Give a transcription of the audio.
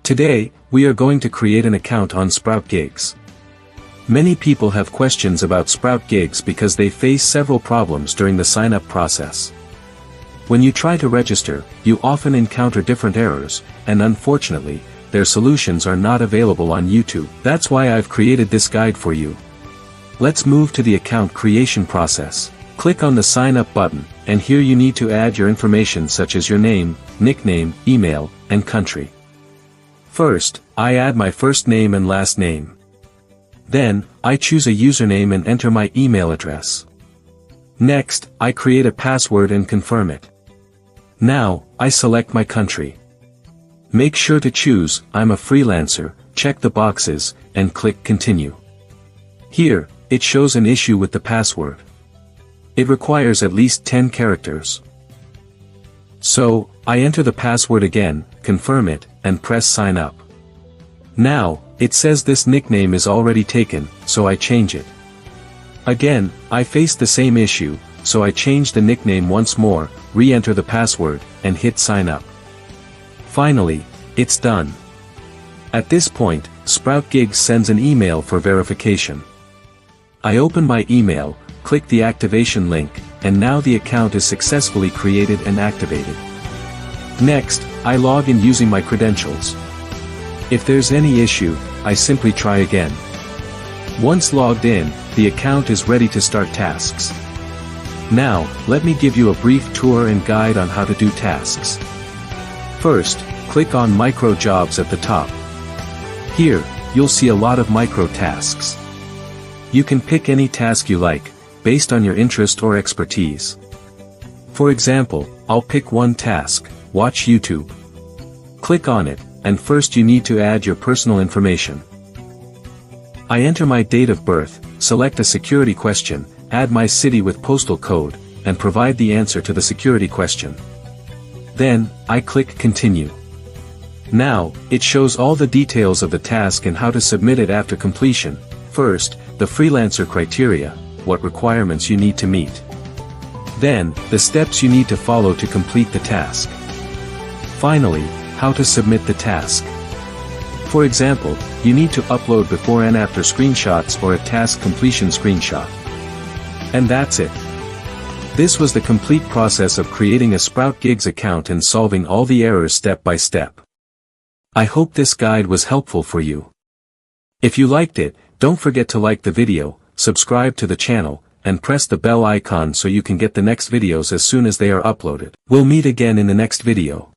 Today, we are going to create an account on Sproutgigs. Many people have questions about Sproutgigs because they face several problems during the sign-up process. When you try to register, you often encounter different errors, and unfortunately, their solutions are not available on YouTube. That's why I've created this guide for you. Let's move to the account creation process. Click on the Sign Up button, and here you need to add your information such as your name, nickname, email, and country. First, I add my first name and last name. Then, I choose a username and enter my email address. Next, I create a password and confirm it. Now, I select my country. Make sure to choose, I'm a freelancer, check the boxes, and click Continue. Here, it shows an issue with the password. It requires at least 10 characters. So, I enter the password again, confirm it, and press Sign Up. Now, it says this nickname is already taken, so I change it. Again, I face the same issue, so I change the nickname once more, re-enter the password, and hit Sign Up. Finally, it's done. At this point, Sproutgigs sends an email for verification. I open my email, click the activation link, and now the account is successfully created and activated. Next, I log in using my credentials. If there's any issue, I simply try again. Once logged in, the account is ready to start tasks. Now, let me give you a brief tour and guide on how to do tasks. First, click on Micro Jobs at the top. Here, you'll see a lot of micro tasks. You can pick any task you like, based on your interest or expertise. For example, I'll pick one task, watch YouTube. Click on it, and first you need to add your personal information. I enter my date of birth, select a security question, add my city with postal code, and provide the answer to the security question. Then, I click Continue. Now, it shows all the details of the task and how to submit it after completion. First, the freelancer criteria, what requirements you need to meet. Then, the steps you need to follow to complete the task. Finally, how to submit the task. For example, you need to upload before and after screenshots or a task completion screenshot. And that's it. This was the complete process of creating a Sproutgigs account and solving all the errors step by step. I hope this guide was helpful for you. If you liked it, don't forget to like the video, subscribe to the channel, and press the bell icon so you can get the next videos as soon as they are uploaded. We'll meet again in the next video.